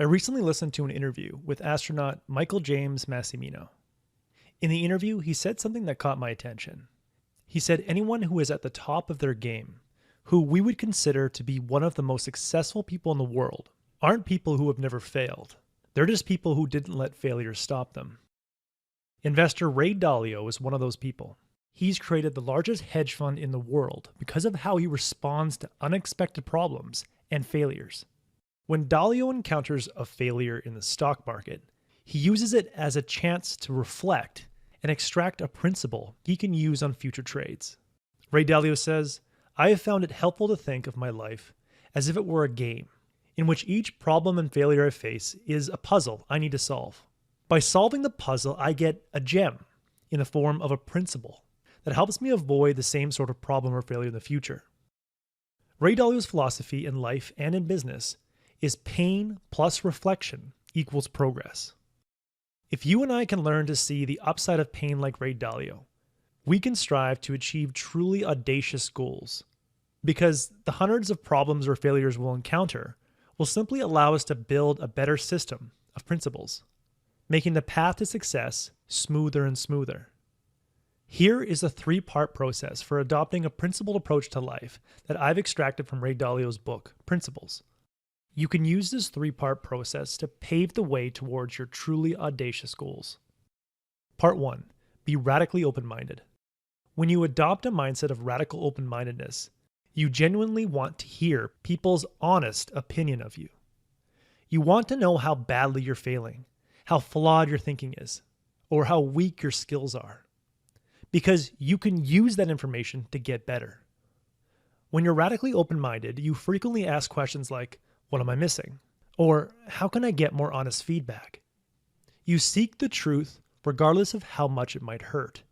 I recently listened to an interview with astronaut Michael James Massimino. In the interview, he said something that caught my attention. He said anyone who is at the top of their game, who we would consider to be one of the most successful people in the world, aren't people who have never failed. They're just people who didn't let failure stop them. Investor Ray Dalio is one of those people. He's created the largest hedge fund in the world because of how he responds to unexpected problems and failures. When Dalio encounters a failure in the stock market, he uses it as a chance to reflect and extract a principle he can use on future trades. Ray Dalio says, "I have found it helpful to think of my life as if it were a game, in which each problem and failure I face is a puzzle I need to solve. By solving the puzzle, I get a gem in the form of a principle that helps me avoid the same sort of problem or failure in the future." Ray Dalio's philosophy in life and in business is pain plus reflection equals progress. If you and I can learn to see the upside of pain like Ray Dalio, we can strive to achieve truly audacious goals. Because the hundreds of problems or failures we'll encounter will simply allow us to build a better system of principles, making the path to success smoother and smoother. Here is a 3-part process for adopting a principled approach to life that I've extracted from Ray Dalio's book, Principles. You can use this 3-part process to pave the way towards your truly audacious goals. Part 1. Be radically open-minded. When you adopt a mindset of radical open-mindedness, you genuinely want to hear people's honest opinion of you. You want to know how badly you're failing, how flawed your thinking is, or how weak your skills are, because you can use that information to get better. When you're radically open-minded, you frequently ask questions like, "What am I missing?" Or "How can I get more honest feedback?" You seek the truth regardless of how much it might hurt.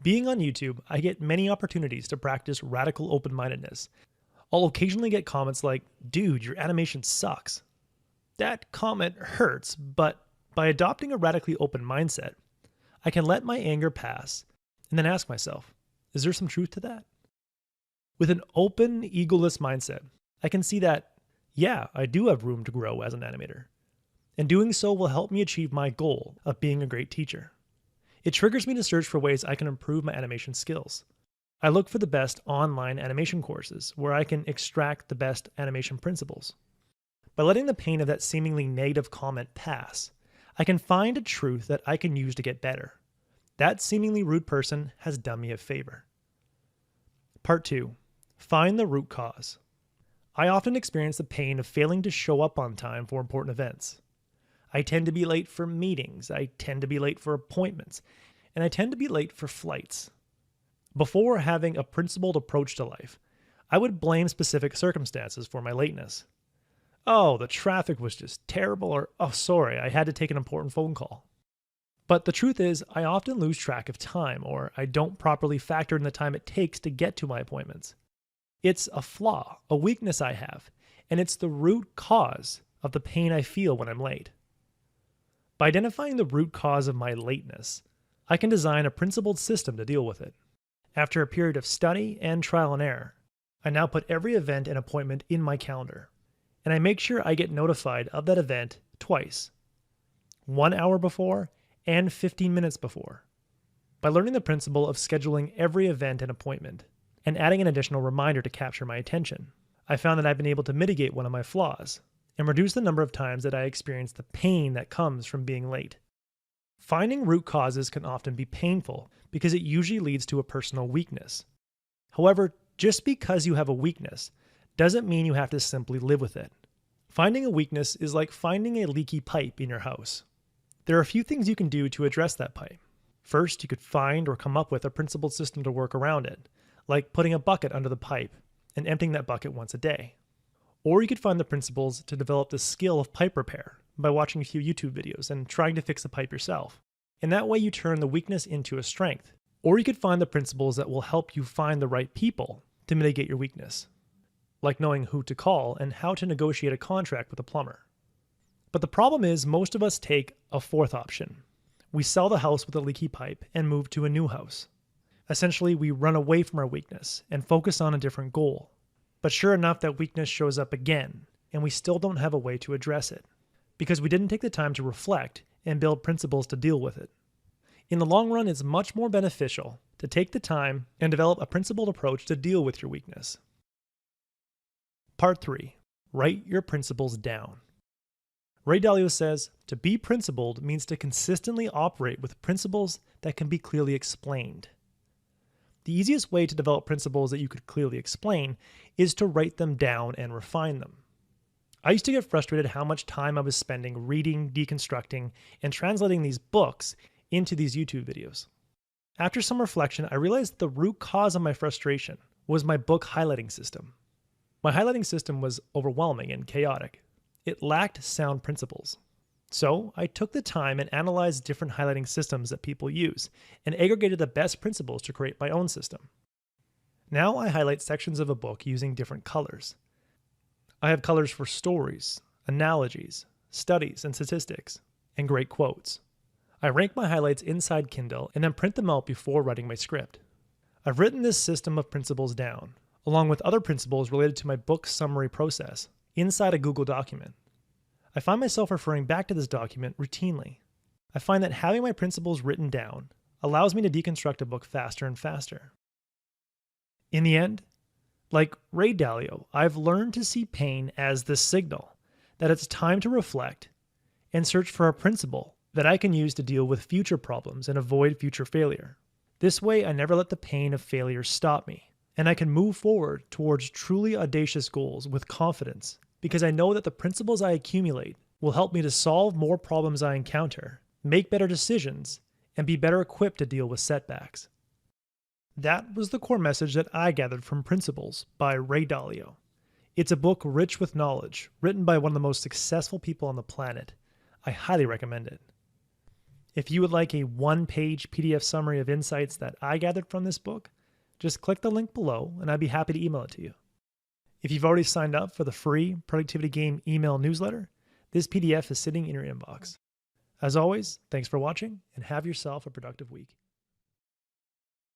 Being on YouTube, I get many opportunities to practice radical open-mindedness. I'll occasionally get comments like, "Dude, your animation sucks." That comment hurts, but by adopting a radically open mindset, I can let my anger pass and then ask myself, is there some truth to that? With an open, egoless mindset, I can see that, yeah, I do have room to grow as an animator. And doing so will help me achieve my goal of being a great teacher. It triggers me to search for ways I can improve my animation skills. I look for the best online animation courses where I can extract the best animation principles. By letting the pain of that seemingly negative comment pass, I can find a truth that I can use to get better. That seemingly rude person has done me a favor. Part 2. Find the root cause. I often experience the pain of failing to show up on time for important events. I tend to be late for meetings, I tend to be late for appointments, and I tend to be late for flights. Before having a principled approach to life, I would blame specific circumstances for my lateness. "Oh, the traffic was just terrible," or "Oh, sorry, I had to take an important phone call." But the truth is, I often lose track of time, or I don't properly factor in the time it takes to get to my appointments. It's a flaw, a weakness I have, and it's the root cause of the pain I feel when I'm late. By identifying the root cause of my lateness, I can design a principled system to deal with it. After a period of study and trial and error, I now put every event and appointment in my calendar, and I make sure I get notified of that event twice, 1 hour before and 15 minutes before. By learning the principle of scheduling every event and appointment, and adding an additional reminder to capture my attention, I found that I've been able to mitigate one of my flaws and reduce the number of times that I experience the pain that comes from being late. Finding root causes can often be painful because it usually leads to a personal weakness. However, just because you have a weakness doesn't mean you have to simply live with it. Finding a weakness is like finding a leaky pipe in your house. There are a few things you can do to address that pipe. First, you could find or come up with a principled system to work around it, like putting a bucket under the pipe and emptying that bucket once a day. Or you could find the principles to develop the skill of pipe repair by watching a few YouTube videos and trying to fix the pipe yourself. And that way you turn the weakness into a strength. Or you could find the principles that will help you find the right people to mitigate your weakness, like knowing who to call and how to negotiate a contract with a plumber. But the problem is most of us take a fourth option. We sell the house with a leaky pipe and move to a new house. Essentially, we run away from our weakness and focus on a different goal. But sure enough, that weakness shows up again, and we still don't have a way to address it. because we didn't take the time to reflect and build principles to deal with it. In the long run, it's much more beneficial to take the time and develop a principled approach to deal with your weakness. Part 3. Write your principles down. Ray Dalio says, to be principled means to consistently operate with principles that can be clearly explained. The easiest way to develop principles that you could clearly explain is to write them down and refine them. I used to get frustrated how much time I was spending reading, deconstructing, and translating these books into these YouTube videos. After some reflection, I realized the root cause of my frustration was my book highlighting system. My highlighting system was overwhelming and chaotic. It lacked sound principles. So I took the time and analyzed different highlighting systems that people use and aggregated the best principles to create my own system. Now I highlight sections of a book using different colors. I have colors for stories, analogies, studies and statistics, and great quotes. I rank my highlights inside Kindle and then print them out before writing my script. I've written this system of principles down, along with other principles related to my book summary process, inside a Google document. I find myself referring back to this document routinely. I find that having my principles written down allows me to deconstruct a book faster and faster. In the end, like Ray Dalio, I've learned to see pain as the signal that it's time to reflect and search for a principle that I can use to deal with future problems and avoid future failure. This way, I never let the pain of failure stop me, and I can move forward towards truly audacious goals with confidence because I know that the principles I accumulate will help me to solve more problems I encounter, make better decisions, and be better equipped to deal with setbacks. That was the core message that I gathered from Principles by Ray Dalio. It's a book rich with knowledge, written by one of the most successful people on the planet. I highly recommend it. If you would like a one-page PDF summary of insights that I gathered from this book, just click the link below and I'd be happy to email it to you. If you've already signed up for the free Productivity Game email newsletter, this PDF is sitting in your inbox. As always, thanks for watching and have yourself a productive week.